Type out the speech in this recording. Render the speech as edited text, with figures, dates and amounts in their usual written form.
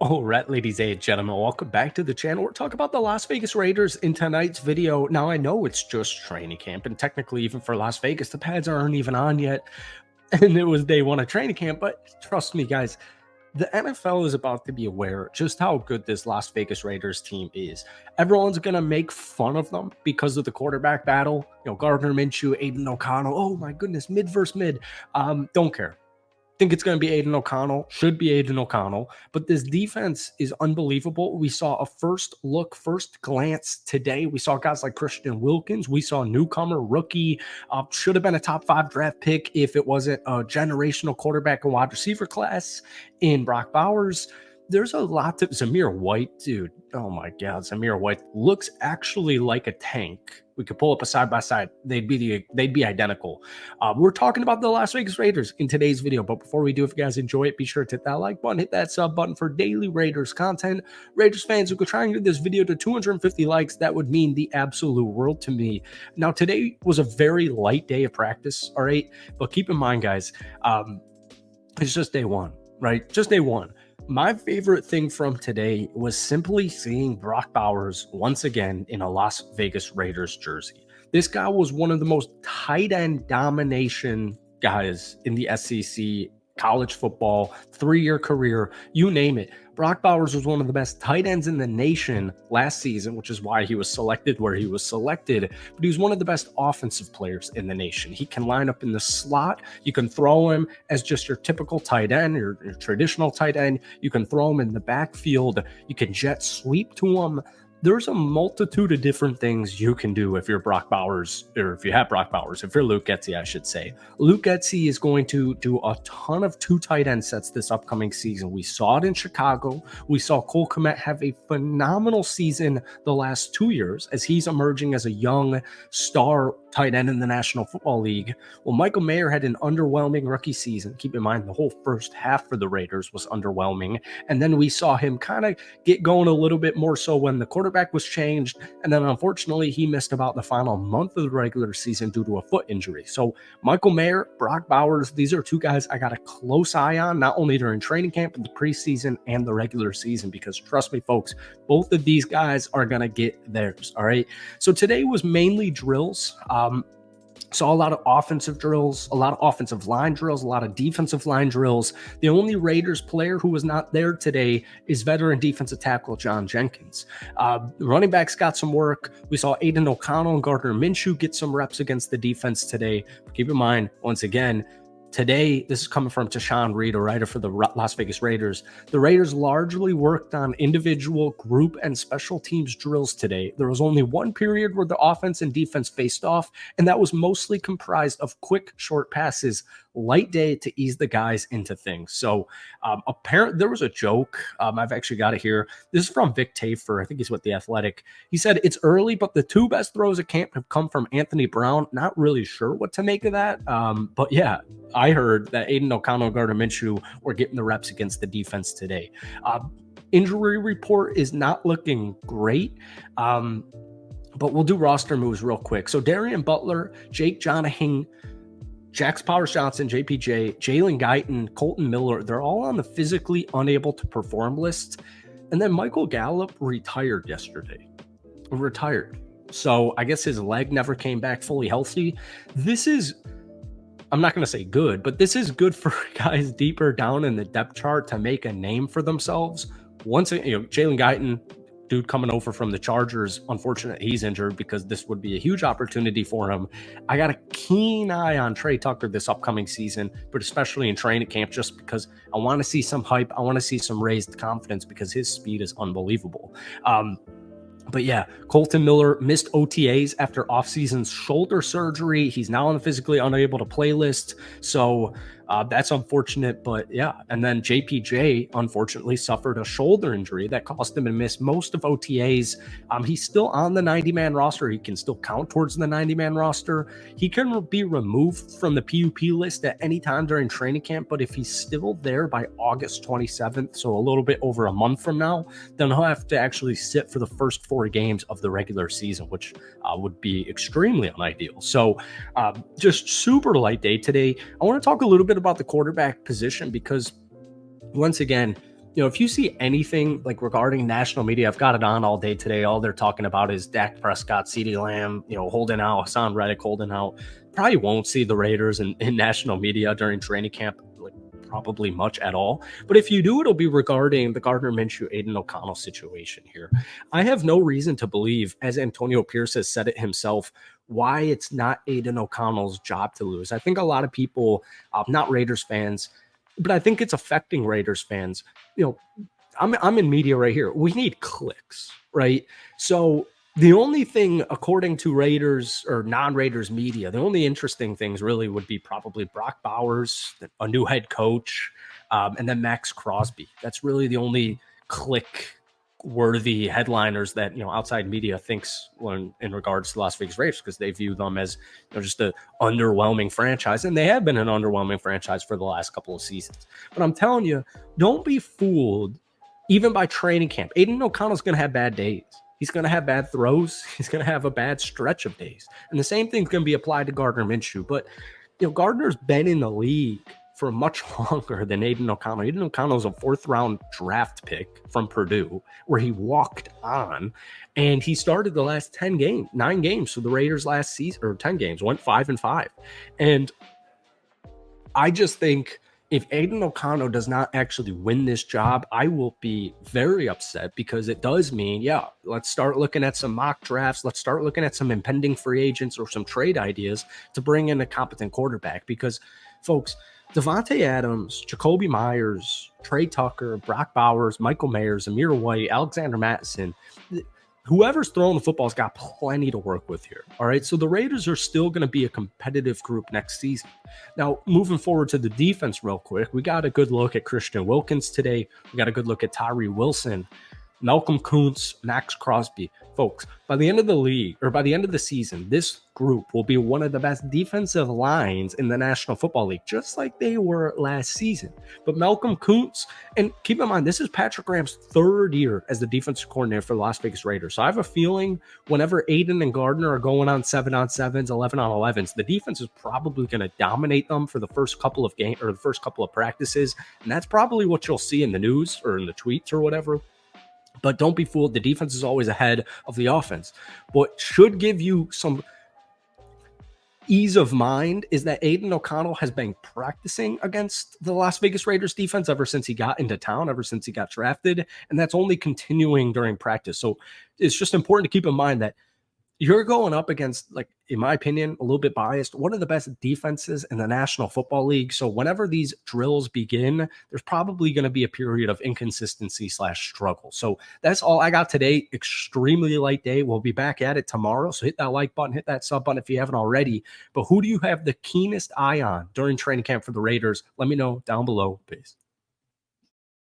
All right, ladies and gentlemen, welcome back to the channel. We're talking about the Las Vegas Raiders in tonight's video. Now, I know it's just training camp, and technically, even for Las Vegas, the pads aren't even on yet, and it was day one of training camp. But trust me, guys, the NFL is about to be aware just how good this Las Vegas Raiders team is. Everyone's going to make fun of them because of the quarterback battle. You know, Gardner Minshew, Aiden O'Connell. Oh, my goodness, mid versus mid. Don't care. Think it's going to be Aiden O'Connell, should be Aiden O'Connell, but this defense is unbelievable. We saw a first glance today. We saw guys like Christian Wilkins. We saw a newcomer, rookie, should have been a top 5 draft pick if it wasn't a generational quarterback and wide receiver class in Brock Bowers. There's a lot to Zamir White, dude. Oh my God, Zamir White looks actually like a tank. We could pull up a side by side. They'd be identical. We're talking about the Las Vegas Raiders in today's video, but before we do, if you guys enjoy it, be sure to hit that like button, hit that sub button for daily Raiders content. Raiders fans, who could try and get this video to 250 likes, that would mean the absolute world to me. Now, today was a very light day of practice, all right? But keep in mind, guys, it's just day one, right? Just day one. My favorite thing from today was simply seeing Brock Bowers once again in a Las Vegas Raiders jersey. This guy was one of the most tight end domination guys in the SEC, college football, 3-year career, you name it. Brock Bowers was one of the best tight ends in the nation last season, which is why he was selected where he was selected. But he was one of the best offensive players in the nation. He can line up in the slot. You can throw him as just your typical tight end, your traditional tight end. You can throw him in the backfield. You can jet sweep to him. There's a multitude of different things you can do if you're Brock Bowers, or if you have Brock Bowers, if you're Luke Getsy, I should say. Luke Getsy is going to do a ton of 2 tight end sets this upcoming season. We saw it in Chicago. We saw Cole Kmet have a phenomenal season the last 2 years as he's emerging as a young star tight end in the National Football League. Well, Michael Mayer had an underwhelming rookie season. Keep in mind, the whole first half for the Raiders was underwhelming. And then we saw him kind of get going a little bit more so when the quarterback was changed. And then unfortunately, he missed about the final month of the regular season due to a foot injury. So Michael Mayer, Brock Bowers, these are 2 guys I got a close eye on, not only during training camp, but the preseason and the regular season, because trust me, folks, both of these guys are going to get theirs. All right. So today was mainly drills. Saw a lot of offensive drills, a lot of offensive line drills, a lot of defensive line drills. The only Raiders player who was not there today is veteran defensive tackle John Jenkins. Running backs got some work. We saw Aiden O'Connell and Gardner Minshew get some reps against the defense today. But keep in mind, once again, today, this is coming from Tashawn Reed, a writer for the Las Vegas Raiders. The Raiders largely worked on individual, group, and special teams drills today. There was only one period where the offense and defense faced off, and that was mostly comprised of quick, short passes. Light day to ease the guys into things. So apparently there was a joke. I've actually got it here. This is from Vic Tafer. I think he's with The Athletic. He said, "It's early, but the 2 best throws at camp have come from Anthony Brown." Not really sure what to make of that. But yeah, I heard that Aiden O'Connell and Gardner Minshew were getting the reps against the defense today. Injury report is not looking great. But we'll do roster moves real quick. So Darian Butler, Jake Jonahan, Jax Powers-Johnson, JPJ, Jalen Guyton, Colton Miller, they're all on the physically unable to perform list. And then Michael Gallup retired yesterday. So I guess his leg never came back fully healthy. This is, I'm not going to say good, but this is good for guys deeper down in the depth chart to make a name for themselves. Once, Jalen Guyton, dude coming over from the Chargers, unfortunate he's injured because this would be a huge opportunity for him. I got a keen eye on Trey Tucker this upcoming season, but especially in training camp, just because I want to see some hype. I want to see some raised confidence because his speed is unbelievable. But yeah, Colton Miller missed OTAs after offseason shoulder surgery. He's now on the physically unable to play list. So that's unfortunate, but yeah. And then JPJ unfortunately suffered a shoulder injury that cost him to miss most of OTAs. He's still on the 90-man roster. He can still count towards the 90-man roster. He can be removed from the PUP list at any time during training camp, but if he's still there by August 27th, so a little bit over a month from now, then he'll have to actually sit for the first 4 games of the regular season, which would be extremely unideal. So just super light day today. I want to talk a little bit about the quarterback position because once again, if you see anything like regarding national media, I've got it on all day today. All they're talking about is Dak Prescott, CeeDee Lamb, holding out, Hassan Reddick holding out. Probably won't see the Raiders in national media during training camp, like probably much at all. But if you do, it'll be regarding the Gardner Minshew, Aiden O'Connell situation here. I have no reason to believe, as Antonio Pierce has said it himself, why it's not Aiden O'Connell's job to lose. I think a lot of people, not Raiders fans, but I think it's affecting Raiders fans. I'm in media right here. We need clicks, right? So the only thing, according to Raiders or non-Raiders media, the only interesting things really would be probably Brock Bowers, a new head coach, and then Max Crosby. That's really the only click worthy headliners that outside media thinks when in regards to Las Vegas Raiders, because they view them as just an underwhelming franchise, and they have been an underwhelming franchise for the last couple of seasons. But I'm telling you, don't be fooled even by training camp. Aiden O'Connell's going to have bad days. He's going to have bad throws. He's going to have a bad stretch of days, and the same thing's going to be applied to Gardner Minshew. But Gardner's been in the league for much longer than Aiden O'Connell. Aiden O'Connell's a 4th-round draft pick from Purdue, where he walked on, and he started the last 9 games. So the Raiders last season, or 10 games, went 5-5. And I just think if Aiden O'Connell does not actually win this job, I will be very upset, because it does mean, let's start looking at some mock drafts. Let's start looking at some impending free agents or some trade ideas to bring in a competent quarterback. Because, folks, Davante Adams, Jacoby Myers, Trey Tucker, Brock Bowers, Michael Mayers, Amir White, Alexander Mattison, whoever's throwing the football's got plenty to work with here. All right. So the Raiders are still going to be a competitive group next season. Now, moving forward to the defense real quick, we got a good look at Christian Wilkins today. We got a good look at Tyree Wilson, Malcolm Kuntz, Max Crosby. Folks, by the end of the season, this group will be one of the best defensive lines in the National Football League, just like they were last season. But Malcolm Kuntz, and keep in mind, this is Patrick Graham's 3rd year as the defensive coordinator for the Las Vegas Raiders. So I have a feeling whenever Aiden and Gardner are going on 7-on-7s, 11-on-11s, the defense is probably going to dominate them for the first couple of games or the first couple of practices. And that's probably what you'll see in the news or in the tweets or whatever. But don't be fooled. The defense is always ahead of the offense. What should give you some ease of mind is that Aiden O'Connell has been practicing against the Las Vegas Raiders defense ever since he got into town, ever since he got drafted. And that's only continuing during practice. So it's just important to keep in mind that you're going up against, like, in my opinion, a little bit biased, one of the best defenses in the National Football League. So whenever these drills begin, there's probably going to be a period of inconsistency/struggle. So that's all I got today. Extremely light day. We'll be back at it tomorrow. So hit that like button, hit that sub button if you haven't already. But who do you have the keenest eye on during training camp for the Raiders? Let me know down below. Peace.